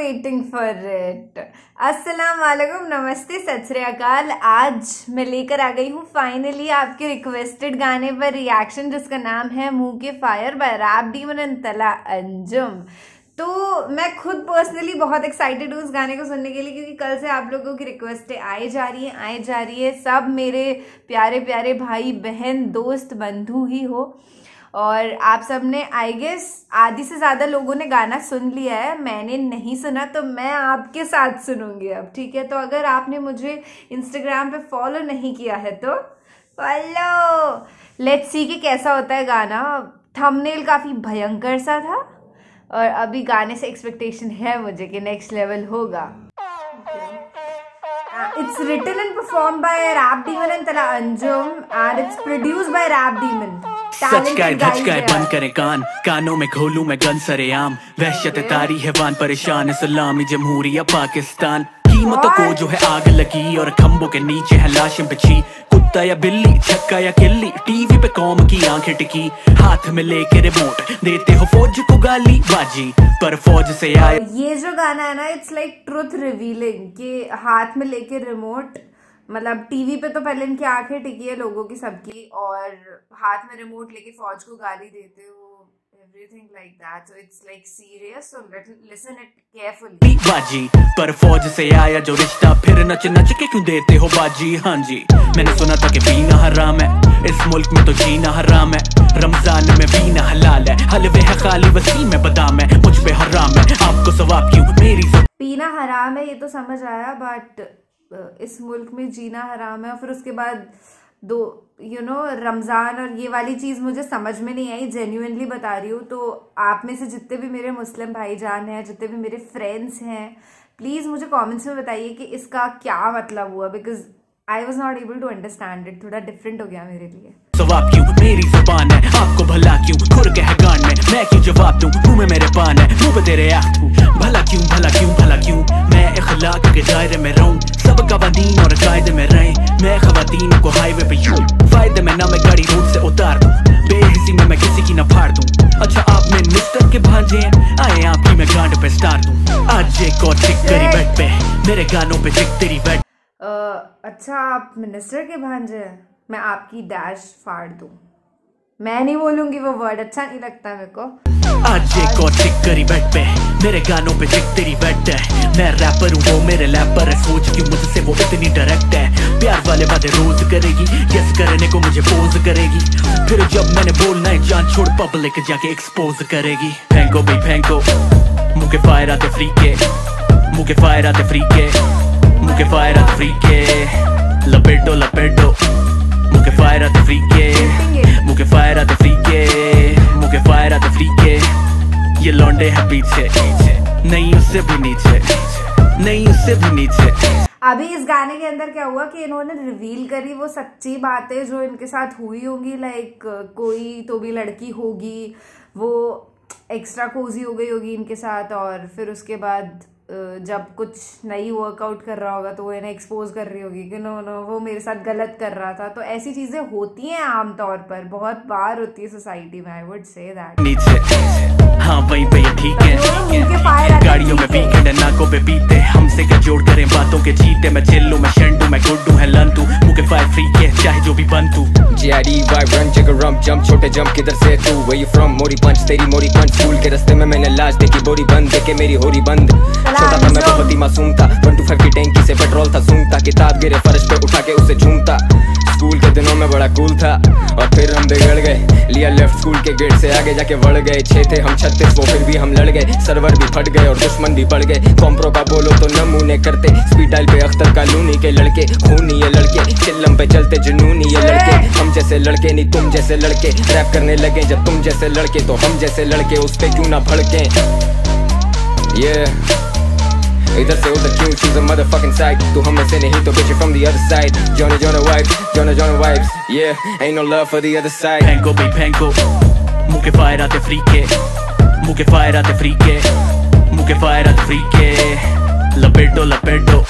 Waiting for it. अस्सलाम वालेकुम, नमस्ते, सत श्री अकाल। आज मैं लेकर आ गई हूँ फाइनली आपके रिक्वेस्टेड गाने पर रिएक्शन, जिसका नाम है मुंह के fire by Rap Demon and Talha Anjum. तो मैं खुद पर्सनली बहुत एक्साइटेड हूँ उस गाने को सुनने के लिए, क्योंकि कल से आप लोगों की रिक्वेस्टें आए जा रही है। सब मेरे प्यारे प्यारे भाई बहन दोस्त बंधु ही हो, और आप सब ने आई गेस आधी से ज़्यादा लोगों ने गाना सुन लिया है। मैंने नहीं सुना, तो मैं आपके साथ सुनूंगी अब, ठीक है। तो अगर आपने मुझे इंस्टाग्राम पे फॉलो नहीं किया है तो फॉलो। लेट्स सी कि कैसा होता है गाना। थंबनेल काफ़ी भयंकर सा था, और अभी गाने से एक्सपेक्टेशन है मुझे कि नेक्स्ट लेवल होगा। It's written and performed by Rap Demon and Tala Anjum, and it's produced by Rap Demon. सच का बंद करें कानों में खोलूं मैं गन सरेआम। वहशत तारी है वान परेशान, इस्लामी जमहूरिया पाकिस्तान। कीमतों को जो है आग लगी, और खंभों के नीचे है लाशें बिछी। कुत्ता या बिल्ली, छक्का या किल्ली, टीवी पे कौम की आंखें टिकी। हाथ में लेके रिमोट देते हो फौज को गाली बाजी, पर फौज से आए। ये जो गाना है ना, इट्स लाइक ट्रुथ रिवीलिंग कि हाथ में लेके रिमोट, मतलब टीवी पे तो पहले इनकी आंखें टिकी है लोगों की सबकी, और हाथ में रिमोट लेके फौज को गाली देते हो, everything like that. So it's like serious, so listen it carefully. बाजी पर फौज से आया जो रिश्ता, फिर नच नच के क्यों देते हो बाजी। हाँ जी, मैंने सुना था कि पीना हराम है, इस मुल्क में तो जीना हराम है। रमजान में पीना हलाल है, हलवे है खाली वसीम में बादाम है, मुझ पे हराम है, आपको सवाब क्यों मेरी। पीना हराम है ये तो समझ आया, बट इस मुल्क में जीना हराम है। और फिर उसके बाद दो रमज़ान और ये वाली चीज़ मुझे समझ में नहीं आई, जेन्युइनली बता रही हूँ। तो आप में से जितने भी मेरे मुस्लिम भाईजान हैं, जितने भी मेरे फ्रेंड्स हैं, प्लीज़ मुझे कमेंट्स में बताइए कि इसका क्या मतलब हुआ, because I was not able to understand it. थोड़ा डिफरेंट हो गया मेरे लिए। सवाब क्यों मेरी जुबान है, आपको भला क्यों खुर के है गान में, मैं क्यों जवाब दूं, मुंह में मेरे पान है, मुंह पे तेरे आँख तू। भला क्यों भला क्यों भला क्यों, मैं इखलाक के दायरे में रहूं, सब कवानीन और कायदे में रहें, मैं खवातीन को हाईवे पे यूं। फायदे में ना मैं गाड़ी रोड से उतार दूं, बेहिसी में मैं किसी की ना फाड़ दूं। अच्छा आप में मिस्टर के भांजे हैं, आए आपकी मैं गांड पे स्टार दूं। आज एक और चिक करी बेड पे, मेरे गानों पे चिक तेरी बेड। अच्छा आप मिनिस्टर के भांजे हैं, मैं आपकी डैश फाड़ दूं। मैं नहीं बोलूंगी वो वर्ड, अच्छा नहीं लगता मेरे को। आज एक और चिक करी बेड पे, मेरे गानों पे चिक तेरी बेड है। मैं रैपर हूँ, वो मेरे लैपर है, सोच क्यों मुझसे वो इतनी डायरेक्ट है। प्यार वाले वादे रोज करेगी, यस करने को मुझे पोज करेगी, फिर जब मैंने बोलना है जान छोड़ पब्लिक जाके एक्सपोज करेगी। फेंको भाई फेंको, मुँह के फायर आते फ्री के, मुँह के फायर आते फ्री के, मुँह के फायर आते फ्री के। लपेटो लपेटो, मुँह के फायर आते फ्री के, मुँह के फायर आते फ्री के, मुँह के फायर आते फ्री के। ये लौंडे हैं पीछे, नहीं उससे भी नीचे, नहीं उससे भी नीचे। अभी इस गाने के अंदर क्या हुआ कि इन्होंने रिवील करी वो सच्ची बातें जो इनके साथ हुई होंगी। लाइक कोई तो भी लड़की होगी, वो एक्स्ट्रा कोजी हो गई होगी इनके साथ, और फिर उसके बाद जब कुछ नहीं वर्कआउट कर रहा होगा तो वो इन्हें एक्सपोज कर रही होगी कि नो वो मेरे साथ गलत कर रहा था। तो ऐसी चीजें होती हैं आमतौर पर, बहुत बार होती है सोसाइटी में। आई वुड से दैट नीचे, हाँ वहीं पे ये ठीक है। गाड़ियों में वीकेंड है, नाकों पे पीते, हमसे क्या जोड़ करें बातों के जीते। मैं चिल्लू मैं शेंडू मैं गुड्डू है लंतू, मुँह के फायर फ्री के चाहे जो भी बन तू। GID vibe run jigger rump jump छोटे जंप किधर से तू, where you from मोरी पंच तेरी मोरी पंच। स्कूल के रास्ते में मैंने लाश देखी बोरी बंद, देखे मेरी होरी बंद। छोटा था मैं बहुत ही मासूम था, 125 की टैंकी से पेट्रोल था सूंघता, किताब गिरे फर्श पे उठा के उसे झूमता। स्कूल के दिनों में बड़ा कूल था, और फिर हम बिगड़ गए, लिया लेफ्ट स्कूल के गेट से आगे जाके बढ़ गए। 6 थे हम 36, वो फिर भी हम लड़ गए, सर्वर भी फट गए और दुश्मन भी बढ़ गए। कॉम्प्रो का बोलो तो नमूने करते, स्पीड डायल पे अख्तर कॉलोनी के लड़के, खूनी ये लड़के, चिल्लम पे चलते जुनूनी ये लड़के। हम जैसे लड़के नहीं तुम जैसे लड़के, रैप करने लगे जब तुम जैसे लड़के, तो हम जैसे लड़के उस पे क्यों ना भड़के। इधर से उधर क्यों choose a motherfucking side, तू हमें से नहीं तो bitch from the other side। Jonah Jonah vibes, Jonah Jonah vibes, yeah, ain't no love for the other side। फेंको भाई फेंको, मुँह के फायर आते फ्री के, मुँह के फायर आते फ्री के, मुँह के फायर आते फ्री के। लपेटो लपेटो,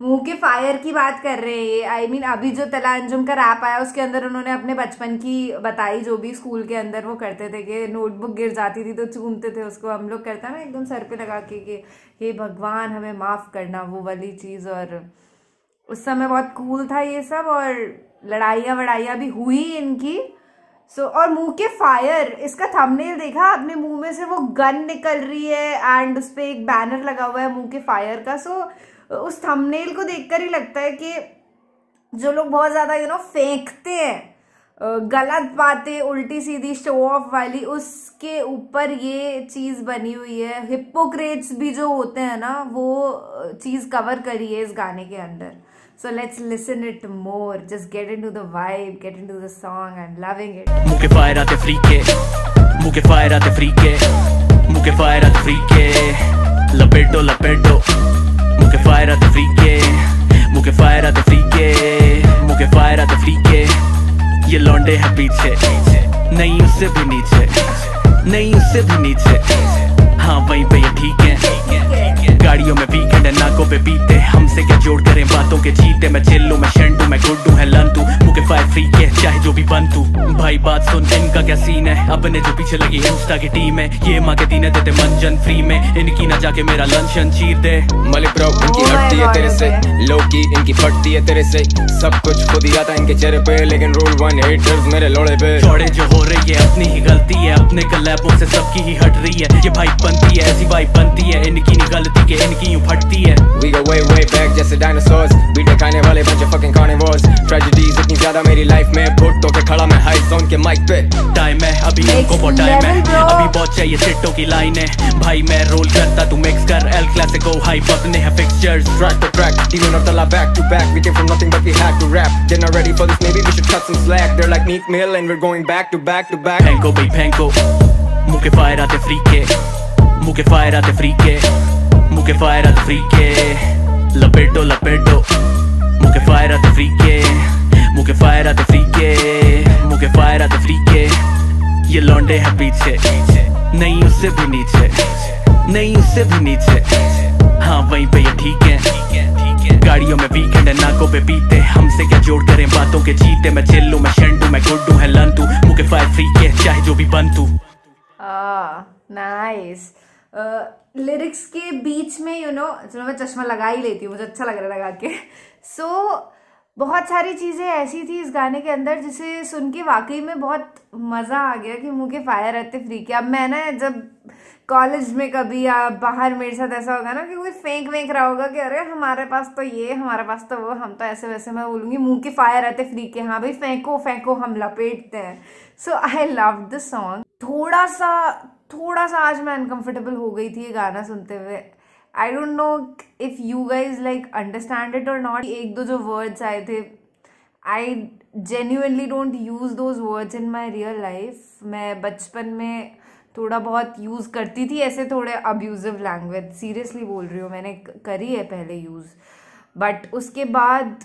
मुंह के फायर की बात कर रहे हैं। आई मीन अभी जो तला अंजुम का रैप आया उसके अंदर उन्होंने अपने बचपन की बताई, जो भी स्कूल के अंदर वो करते थे कि नोटबुक गिर जाती थी तो चूमते थे उसको, हम लोग करते हैं ना एकदम सर पे लगा के कि हे भगवान हमें माफ करना, वो वाली चीज। और उस समय बहुत कूल था ये सब, और लड़ाइयाँ वड़ाइयाँ भी हुई इनकी। और मुंह के फायर, इसका थंबनेल देखा आपने, मुंह में से वो गन निकल रही है एंड उस पे एक बैनर लगा हुआ है मुंह के फायर का। उस थंबनेल को देखकर ही लगता है कि जो लोग बहुत ज्यादा फेंकते हैं गलत बातें, उल्टी सीधी शो ऑफ वाली, उसके ऊपर ये चीज बनी हुई है। हिपोक्रेट्स भी जो होते हैं ना, वो चीज कवर करी है इस गाने के अंदर। So let's listen it more. Just get into the vibe, get into the song and loving it. मुंह के फायर आते फ्री के, मुंह के फायर आते फ्री के, मुंह के फायर आते फ्री के, लपेटो लपेटो, मुंह के फायर आते फ्री के, मुंह के फायर आते फ्री के, मुंह के फायर आते फ्री के। ये लौंडे हैं पीछे, नहीं उससे भी नीचे, नहीं उससे भी नीचे, हाँ वहीं पे ये ठीक है। गाड़ियों में वीकेंड है, नाकों पे पीते, हमसे क्या जोड़ करें बातों के जीते। मैं चिल्लू, मैं शेंडू, मैं गुड्डू है लंतू, मुंह के फायर फ्री के चाहे जो भी बनतू। भाई बात सुन, इनका क्या सीन है, अपने जो पीछे लगी इंस्टा की टीम है, ये माँ के दीने देते मंजन फ्री में, इनकी ना जाके मेरा लंचन चीर दे। मलिक ब्रो इनकी हटती है तेरे से, लो की इनकी फटती है तेरे से, सब कुछ खुद ही आता इनके चेहरे पे, लेकिन रूल 1 हेटर्स मेरे लोड़े पे। चौड़े जो हो रही है अपनी ही गलती है, अपने कलैपों से सबकी ही हट रही है, ये भाई बनती है ऐसी भाई बनती है, इनकी नहीं गलती के इनकी यूं फटती है। We go way way back जैसे डायनासोर्स, बीटे खाने वाले bunch of fucking carnivores, tragedies इतनी ज्यादा मेरी लाइफ में, भुट्टो के खड़ा मैं हाई जोन के माइक पे। टाइम है अभी इनको बहुत टाइम है, अभी बहुत चाहिए सिट्टों की लाइन है, भाई मैं रोल करता तू मिक्स कर, एल क्लासिको हाइप अपने है fixtures. Track to track, Demon of Tala back to back, we came from nothing but we had to rap, they're not ready for this, maybe we should cut some slack, they're like Meek Mill and we're going back to back to back। फेंको भाई फेंको, मुंह के fire आते free के, मुंह के fire आते फ्री के, मुंह के फायर आते फ्री के, लपेटो लपेटो, मुंह के फायर आते फ्री के, मुंह के फायर आते फ्री के, मुंह के फायर आते फ्री के। ये लौंडे हैं पीछे, नहीं उससे भी नीचे, नहीं उससे भी नीचे, हाँ वहीं पे ये ठीक है। गाड़ियों में वीकेंड है, नाकों पे पीते, हमसे क्या जोड़ करें बातों के जीते। मैं चिल्लू, मैं शेंडू, मैं गुड्डू है लंतू, मुंह के फायर फ्री के चाहे जो भी बनतू। नाइस। लिरिक्स के बीच में चलो मैं चश्मा लगा ही लेती हूँ, मुझे अच्छा लग रहा है लगा के। बहुत सारी चीज़ें ऐसी थी इस गाने के अंदर जिसे सुन के वाकई में बहुत मज़ा आ गया कि मुंह के फायर आते फ्री के। अब मैं ना जब कॉलेज में कभी या बाहर मेरे साथ ऐसा होगा ना कि कोई फेंक वेंक रहा होगा कि अरे हमारे पास तो ये, हमारे पास तो वो, हम तो ऐसे वैसे, मैं बोलूँगी मुंह के फायर आते फ्री के, हाँ भाई फेंको फेंको हम लपेटते हैं। सो आई लव द सॉन्ग। थोड़ा सा आज मैं अनकंफर्टेबल हो गई थी ये गाना सुनते हुए। I don't know if you guys like understand it और नॉट। एक दो जो वर्ड्स आए थे, I genuinely don't use those words in my real life. मैं बचपन में थोड़ा बहुत यूज़ करती थी ऐसे थोड़े अब्यूजिव लैंग्वेज, सीरियसली बोल रही हूँ, मैंने करी है पहले यूज़, बट उसके बाद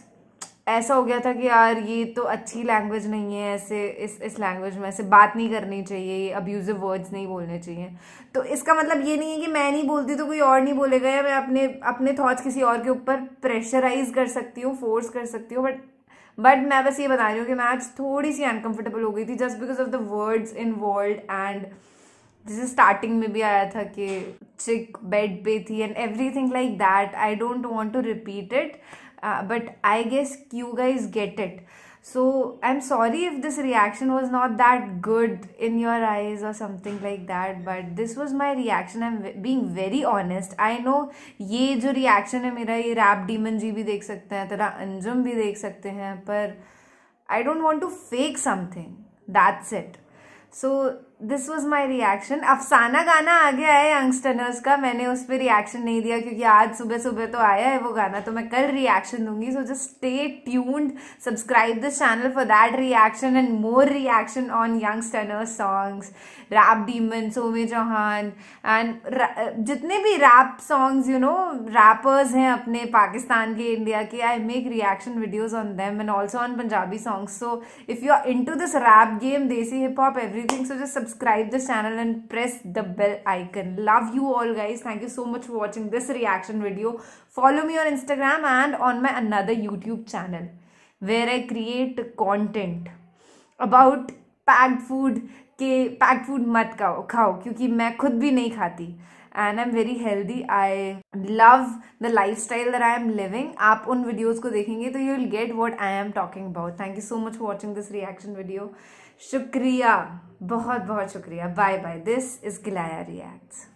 ऐसा हो गया था कि यार ये तो अच्छी लैंग्वेज नहीं है, ऐसे इस लैंग्वेज में ऐसे बात नहीं करनी चाहिए, ये अब्यूजिव वर्ड्स नहीं बोलने चाहिए। तो इसका मतलब ये नहीं है कि मैं नहीं बोलती तो कोई और नहीं बोलेगा, या मैं अपने थॉट्स किसी और के ऊपर प्रेशराइज कर सकती हूँ, फोर्स कर सकती हूँ, बट मैं बस ये बता रही हूँ कि मैं आज थोड़ी सी अनकंफर्टेबल हो गई थी just because of the words involved. And जैसे स्टार्टिंग में भी आया था कि चिक बेड पे थी and everything like that. I don't want to repeat it, but I guess you guys get it. So I'm sorry if this reaction was not that good in your eyes or something like that, but this was my reaction. I'm being very honest. I know ये जो reaction है मेरा, ये rap demon जी भी देख सकते हैं, तेरा अंजुम भी देख सकते हैं, पर I don't want to fake something. That's it. So this was my reaction. अफसाना गाना आ गया है यंगस्टर्स का, मैंने उस पर रिएक्शन नहीं दिया क्योंकि आज सुबह सुबह तो आया है वो गाना, तो मैं कल रिएक्शन दूंगी। So just stay tuned, subscribe this channel for that reaction and more reaction on youngsters songs, Rap Demon, सोमे चौहान एंड जितने भी रैप सॉन्ग्स रैपर्स हैं अपने पाकिस्तान के, इंडिया के, I make reaction videos on them and also on Punjabi songs. So if you are into this rap game, desi hip hop, everything, so just subscribe this channel and press the bell icon. Love you all guys. Thank you so much for watching this reaction video. Follow me on Instagram and on my another YouTube channel where I create content about packed food. के packed food मत खाओ क्योंकि मैं खुद भी नहीं खाती and I am very healthy. I love the lifestyle that I am living. आप उन वीडियोज को देखेंगे तो you will get what I am talking about. Thank you so much for watching this reaction video. शुक्रिया, बहुत बहुत शुक्रिया. Bye bye. This is Gilaya reacts.